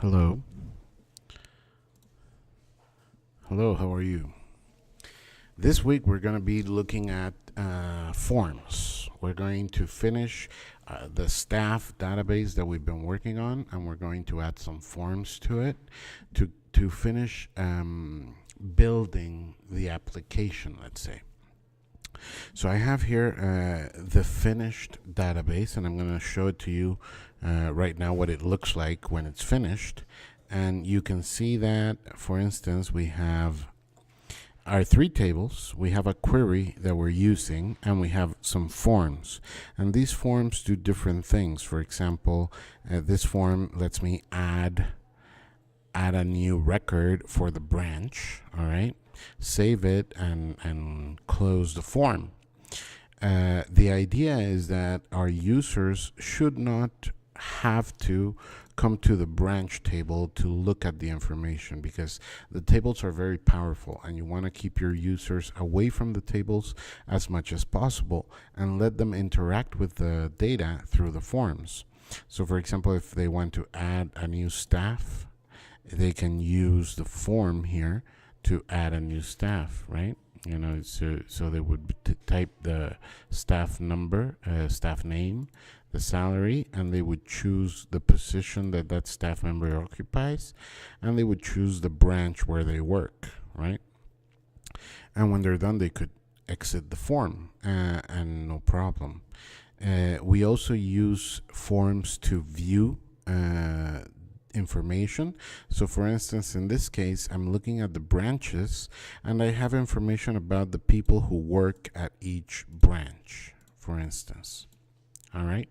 Hello. Hello, how are you? This week we're going to be looking at forms. We're going to finish the staff database that we've been working on, and we're going to add some forms to it to finish building the application, let's say. So I have here the finished database, and I'm going to show it to you right now what it looks like when it's finished. And you can see that, for instance, we have our three tables, we have a query that we're using, and we have some forms. And these forms do different things. For example, this form lets me add a new record for the branch, all right? Save it and close the form. The idea is that our users should not have to come to the branch table to look at the information, because the tables are very powerful and you want to keep your users away from the tables as much as possible and let them interact with the data through the forms. So for example, if they want to add a new staff, they can use the form here to add a new staff, right? You know, so they would type the staff number, staff name, the salary, and they would choose the position that that staff member occupies, and they would choose the branch where they work, right? And when they're done, they could exit the form and no problem. We also use forms to view information. So for instance, in this case, I'm looking at the branches and I have information about the people who work at each branch, for instance. All right.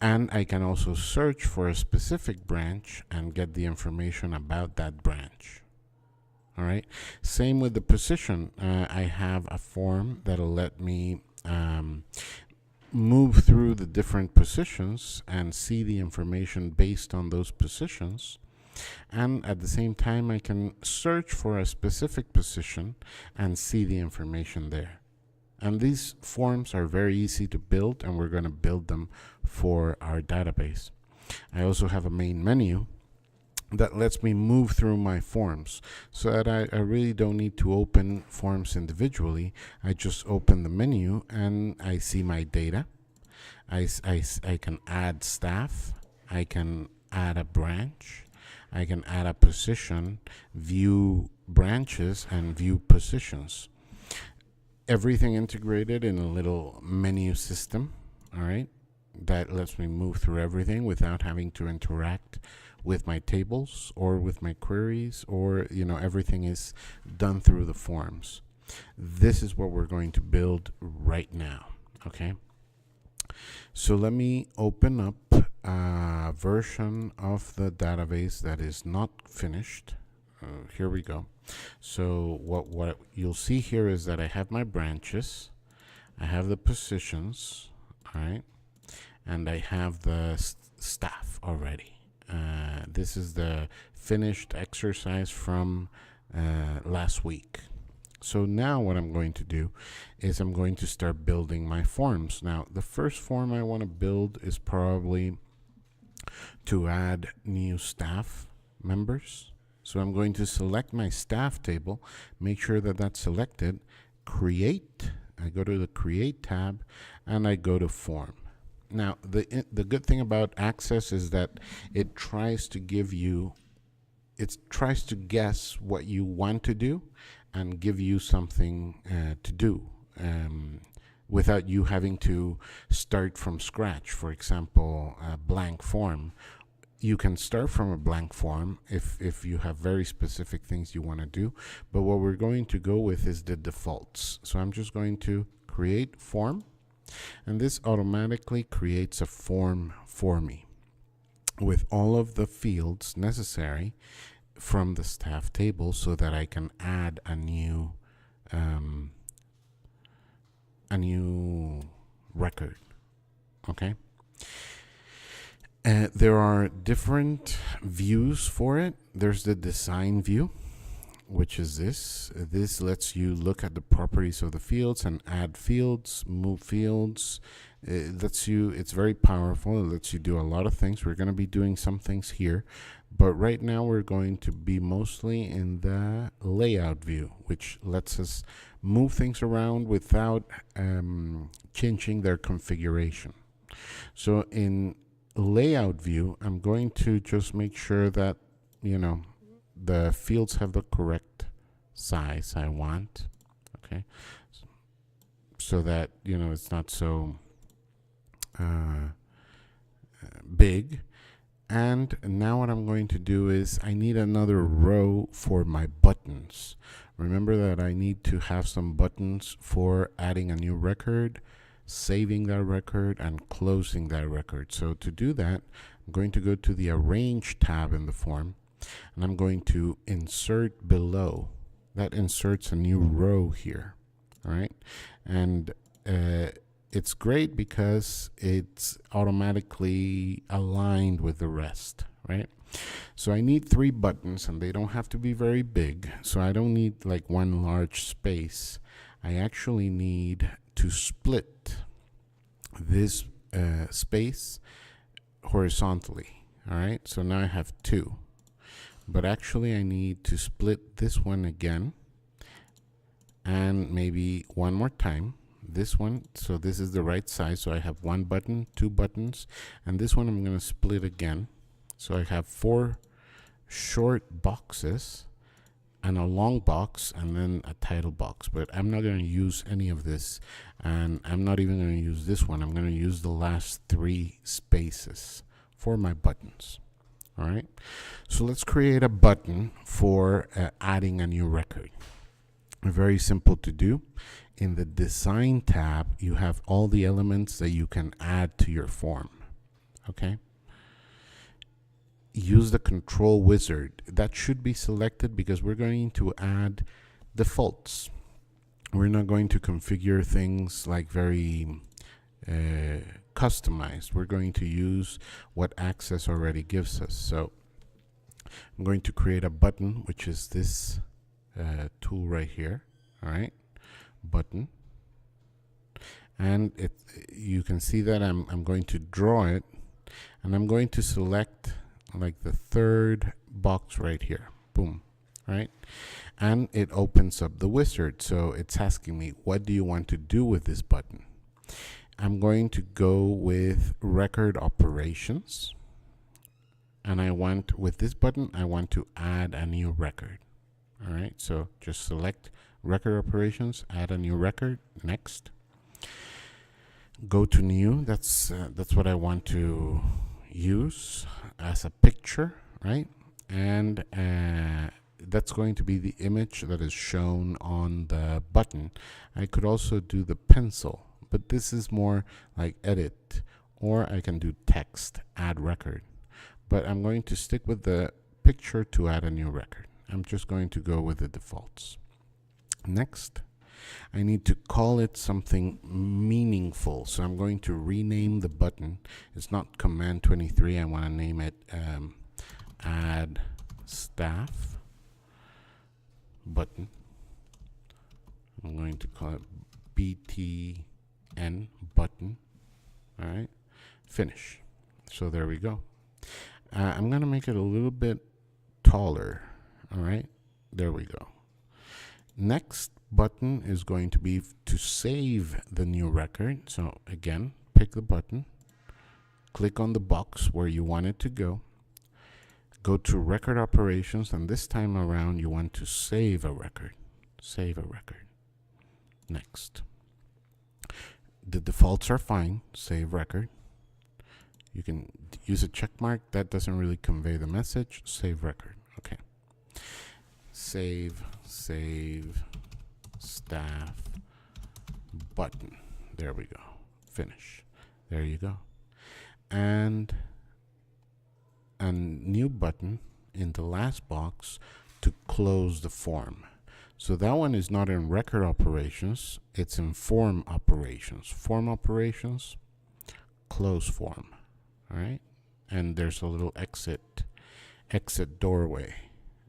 And I can also search for a specific branch and get the information about that branch. All right. Same with the position. I have a form that'll let me move through the different positions and see the information based on those positions. And at the same time, I can search for a specific position and see the information there. And these forms are very easy to build, and we're going to build them for our database. I also have a main menu that lets me move through my forms, so that I really don't need to open forms individually. I just open the menu and I see my data. I can add staff, I can add a branch, I can add a position, view branches, and view positions. Everything integrated in a little menu system, all right? That lets me move through everything without having to interact with my tables or with my queries, or, you know, everything is done through the forms. This is what we're going to build right now, okay? So let me open up a version of the database that is not finished. Here we go. So what you'll see here is that I have my branches, I have the positions, all right, and I have the staff already. This is the finished exercise from last week. So now what I'm going to do is I'm going to start building my forms. Now, the first form I want to build is probably to add new staff members. So I'm going to select my staff table, make sure that that's selected, create. I go to the create tab and I go to form. Now, the good thing about Access is that it tries to give you, it tries to guess what you want to do and give you something to do without you having to start from scratch. For example, a blank form. You can start from a blank form if you have very specific things you want to do, but what we're going to go with is the defaults. So I'm just going to create form, and this automatically creates a form for me with all of the fields necessary from the staff table so that I can add a new record. Okay. There are different views for it. There's the design view, which is this. This lets you look at the properties of the fields and add fields, move fields, It lets you, it's very powerful. It lets you do a lot of things. We're going to be doing some things here, but right now we're going to be mostly in the layout view, which lets us move things around without changing their configuration. So in layout view, I'm going to just make sure that, you know, the fields have the correct size I want. Okay. So that, you know, it's not so big. And now what I'm going to do is I need another row for my buttons. Remember that I need to have some buttons for adding a new record, saving that record, and closing that record. So to do that, I'm going to go to the Arrange tab in the form, and I'm going to insert below. That inserts a new row here. All right. And it's great because it's automatically aligned with the rest, right? So I need 3 buttons, and they don't have to be very big. So I don't need like one large space. I actually need to split this space horizontally. All right. So now I have 2, but actually I need to split this one again, and maybe one more time. This one, so this is the right size, so I have 1 button, 2 buttons, and this one I'm going to split again. So I have 4 short boxes and a long box and then a title box, but I'm not going to use any of this, and I'm not even going to use this one. I'm going to use the last 3 spaces for my buttons. All right, so let's create a button for adding a new record. Very simple to do. In the Design tab, you have all the elements that you can add to your form. Okay. Use the control wizard. That should be selected because we're going to add defaults. We're not going to configure things like very customized. We're going to use what Access already gives us. So I'm going to create a button, which is this tool right here. All right. Button, and you can see that I'm going to draw it, and I'm going to select like the 3rd box right here. Boom. Right, and it opens up the wizard. So it's asking me, what do you want to do with this button? I'm going to go with record operations, and I want, with this button, I want to add a new record. All right, so just select record operations, add a new record, next. Go to new. That's what I want to use as a picture, right? And that's going to be the image that is shown on the button. I could also do the pencil, but this is more like edit, or I can do text, add record. But I'm going to stick with the picture to add a new record. I'm just going to go with the defaults. Next, I need to call it something meaningful. So I'm going to rename the button. It's not Command 23. I want to name it Add Staff Button. I'm going to call it BTN Button. All right, finish. So there we go. I'm going to make it a little bit taller. All right, there we go. Next button is going to be to save the new record. So again, pick the button, click on the box where you want it to go to record operations, and this time around you want to save a record. Save a record. Next. The defaults are fine. Save record. You can use a check mark. That doesn't really convey the message. Save record. Okay. Save staff button. There we go. Finish. There you go. And a new button in the last box to close the form. So that one is not in record operations, it's in form operations. Form operations, close form. All right. And there's a little exit doorway,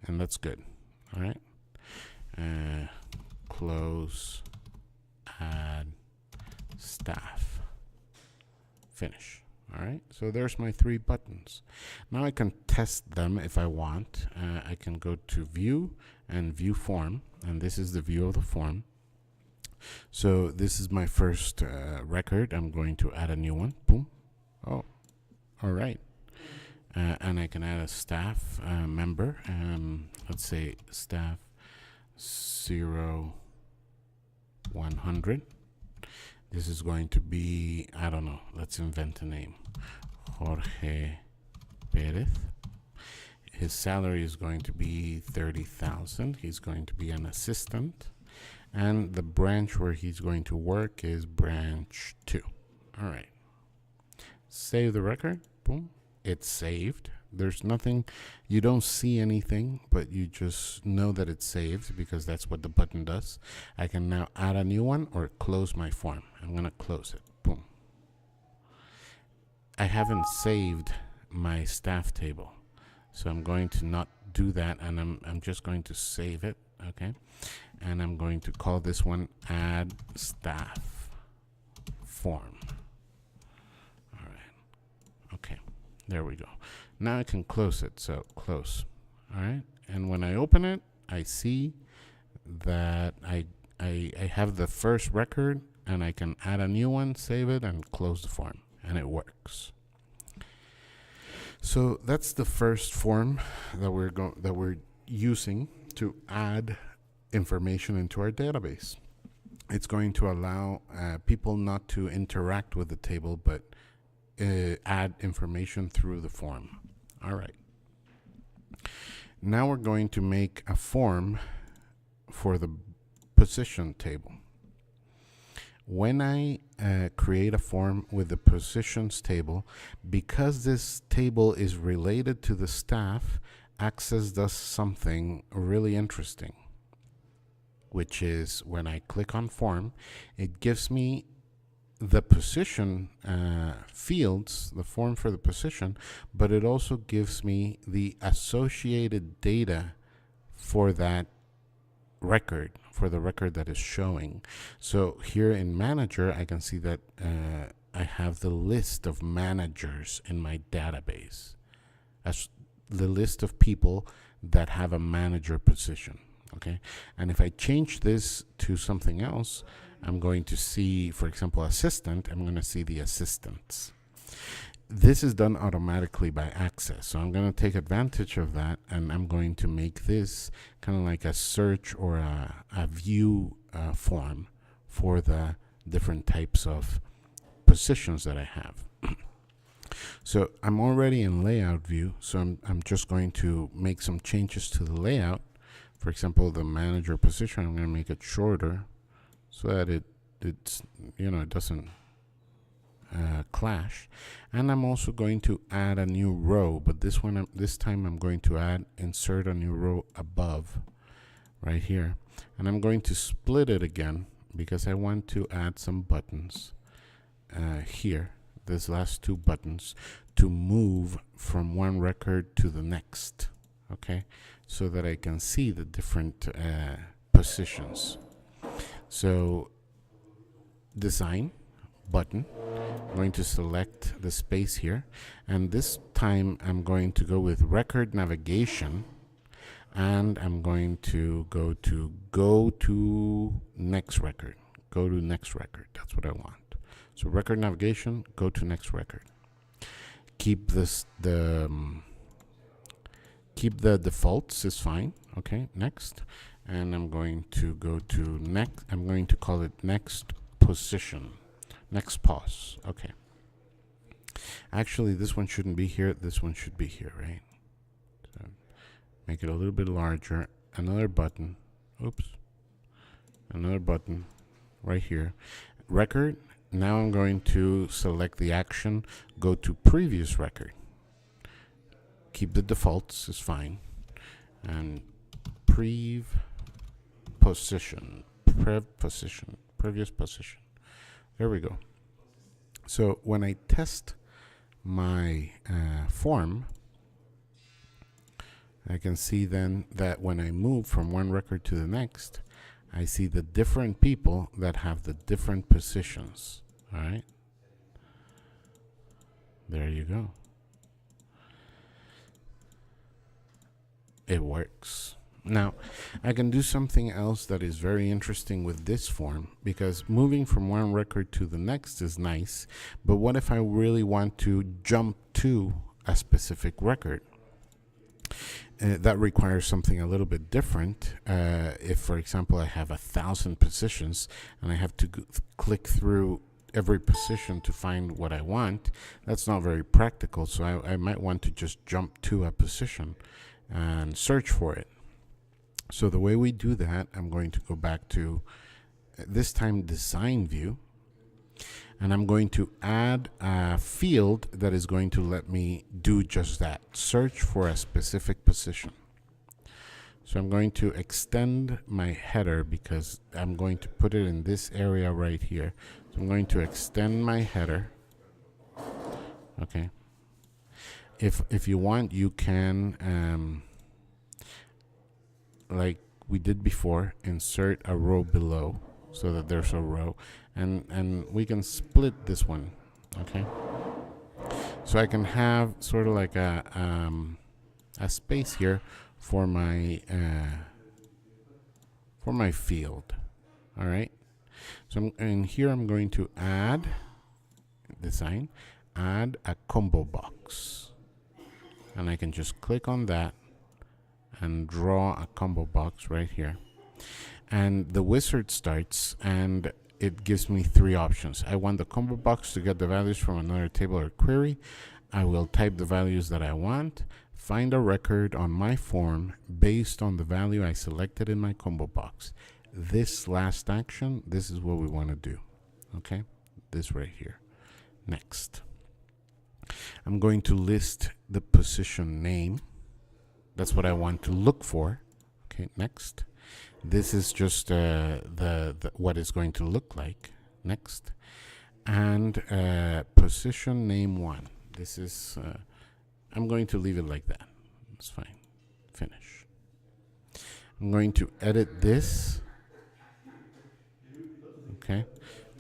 and that's good. All right. Close, add staff. finish. All right, so there's my 3 buttons. Now I can test them if I want. I can go to view and view form, and this is the view of the form. So this is my first record. I'm going to add a new one. Boom. Oh, all right. And I can add a staff member. Let's say staff 0100. This is going to be, I don't know, let's invent a name. Jorge Perez. His salary is going to be 30,000. He's going to be an assistant. And the branch where he's going to work is branch 2. All right. Save the record. Boom. It's saved. There's nothing, you don't see anything, but you just know that it's saved because that's what the button does. I can now add a new one or close my form. I'm going to close it. Boom. I haven't saved my staff table, so I'm going to not do that, and I'm just going to save it. Okay, and I'm going to call this one add staff form. All right. Okay, there we go. Now I can close it. So close. All right, and when I open it, I see that I have the first record, and I can add a new one, save it, and close the form, and it works. So that's the first form that we're using to add information into our database. It's going to allow people not to interact with the table, but add information through the form. All right. Now we're going to make a form for the position table. When I create a form with the positions table, because this table is related to the staff, Access does something really interesting, which is when I click on form, it gives me the position fields, the form for the position, but it also gives me the associated data for that record, for the record that is showing. So here in Manager, I can see that I have the list of managers in my database, as the list of people that have a manager position. Okay, and if I change this to something else, I'm going to see, for example, assistant. I'm going to see the assistants. This is done automatically by Access, so I'm going to take advantage of that, and I'm going to make this kind of like a search or a view form for the different types of positions that I have. So I'm already in layout view, so I'm just going to make some changes to the layout. For example, the manager position, I'm going to make it shorter so that it doesn't clash. And I'm also going to add a new row, but this time I'm going to insert a new row above right here, and I'm going to split it again because I want to add some buttons here, these last 2 buttons, to move from one record to the next. Okay, so that I can see the different positions. So design button, I'm going to select the space here, and this time I'm going to go with record navigation, and I'm going to go to next record. Go to next record. That's what I want. So record navigation, go to next record. Keep keep the defaults is fine. Okay, next. And I'm going to go to next. I'm going to call it next position. Next pause. Okay. Actually, this one shouldn't be here. This one should be here, right? So make it a little bit larger. Another button. Oops. Another button right here. Record. Now I'm going to select the action. Go to previous record. Keep the defaults is fine. And previous position. There we go. So when I test my form, I can see then that when I move from one record to the next, I see the different people that have the different positions. All right. There you go. It works. Now, I can do something else that is very interesting with this form, because moving from one record to the next is nice, but what if I really want to jump to a specific record? That requires something a little bit different. If, for example, I have 1,000 positions and I have to click through every position to find what I want, that's not very practical. So I might want to just jump to a position and search for it. So the way we do that, I'm going to go back to, this time, design view, and I'm going to add a field that is going to let me do just that, search for a specific position. So I'm going to extend my header because I'm going to put it in this area right here. So I'm going to extend my header. Okay. If you want, you can, like we did before, insert a row below so that there's a row, and we can split this one. Okay. So I can have sort of like a space here for my field. All right. So in here I'm going to add design, add a combo box, and I can just click on that and draw a combo box right here. And the wizard starts and it gives me three options. I want the combo box to get the values from another table or query. I will type the values that I want, find a record on my form based on the value I selected in my combo box. This last action, this is what we want to do. Okay, this right here. Next, I'm going to list the position name. That's what I want to look for. Okay, next. This is just the what it's going to look like. Next. And position name 1. This is, I'm going to leave it like that. It's fine. Finish. I'm going to edit this, okay,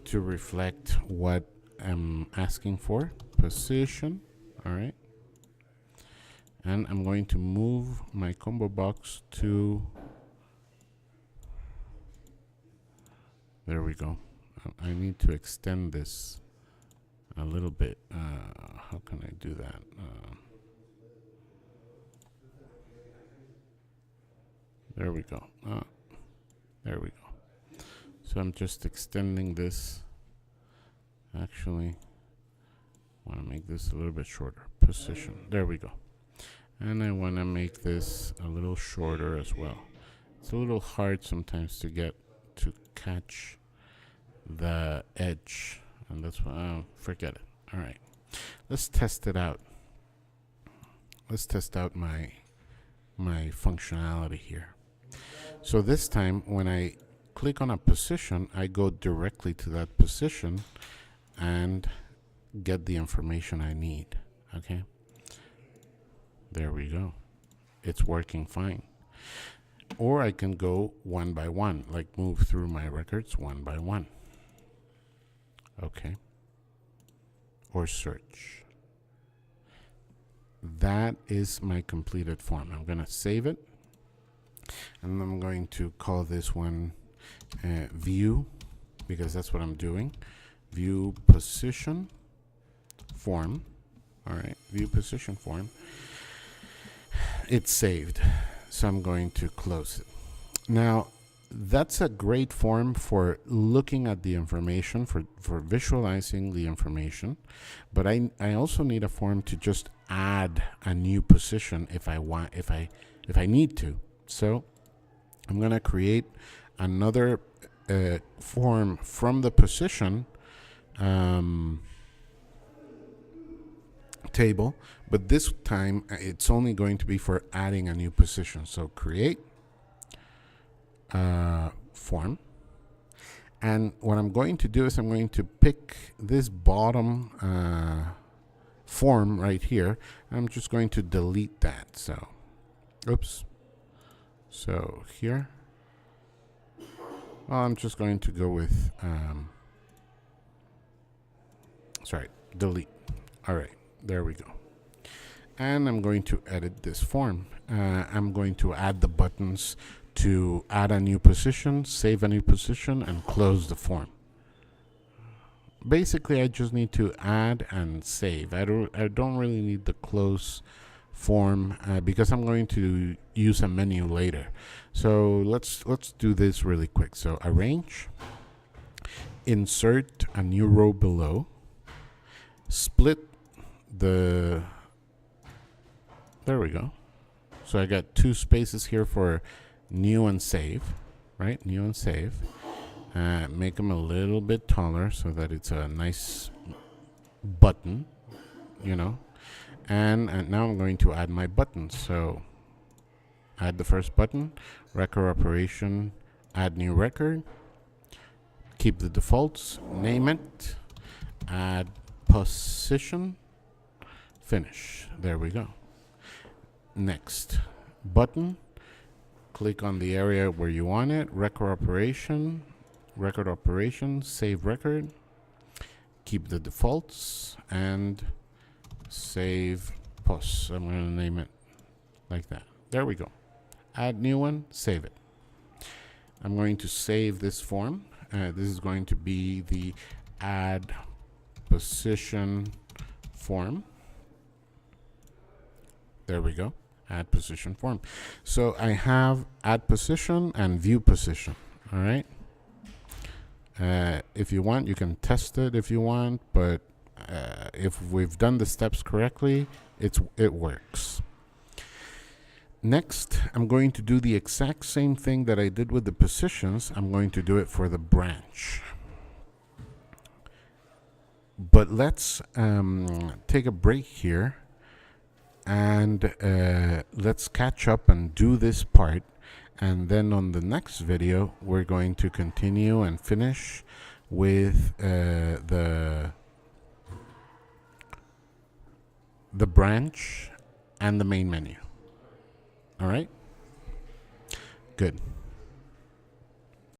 to reflect what I'm asking for. Position, all right. And I'm going to move my combo box to, there we go. I need to extend this a little bit. How can I do that? There we go. There we go. So I'm just extending this. Actually, I want to make this a little bit shorter. Position. There we go. And I want to make this a little shorter as well. It's a little hard sometimes to get to catch the edge, and that's why, forget it. All right, let's test it out. Let's test out my functionality here. So this time, when I click on a position, I go directly to that position and get the information I need. Okay. There we go. It's working fine. Or I can go one by one, like move through my records one by one. Okay. Or search. That is my completed form. I'm going to save it. And I'm going to call this one view, because that's what I'm doing. View position form. All right. View position form. It's saved, so I'm going to close it. Now, that's a great form for looking at the information, for visualizing the information, but I also need a form to just add a new position if I need to. So I'm going to create another form from the position table, but this time it's only going to be for adding a new position. So create form, and what I'm going to do is I'm going to pick this bottom form right here. I'm just going to delete that. So oops. So here, well, I'm just going to go with sorry, delete. All right, There we go. And I'm going to edit this form. I'm going to add the buttons to add a new position, save a new position, and close the form. Basically, I just need to add and save. I don't really need the close form because I'm going to use a menu later. So let's do this really quick. So arrange, insert a new row below, split the, there we go. So I got 2 spaces here for new and save, right? New and save. Make them a little bit taller so that it's a nice button, you know. And now I'm going to add my buttons. So add the first button, record operation, add new record, keep the defaults, name it, add position, finish. There we go. Next button, click on the area where you want it, record operation, save record, keep the defaults, and save post. I'm going to name it like that. There we go. Add new one, save it. I'm going to save this form. This is going to be the add position form. There we go. Add position form. So I have add position and view position. All right. If you want, you can test it if you want, but if we've done the steps correctly, it works. Next, I'm going to do the exact same thing that I did with the positions. I'm going to do it for the branch. But let's take a break here and let's catch up and do this part. And then on the next video, we're going to continue and finish with the branch and the main menu. All right? Good.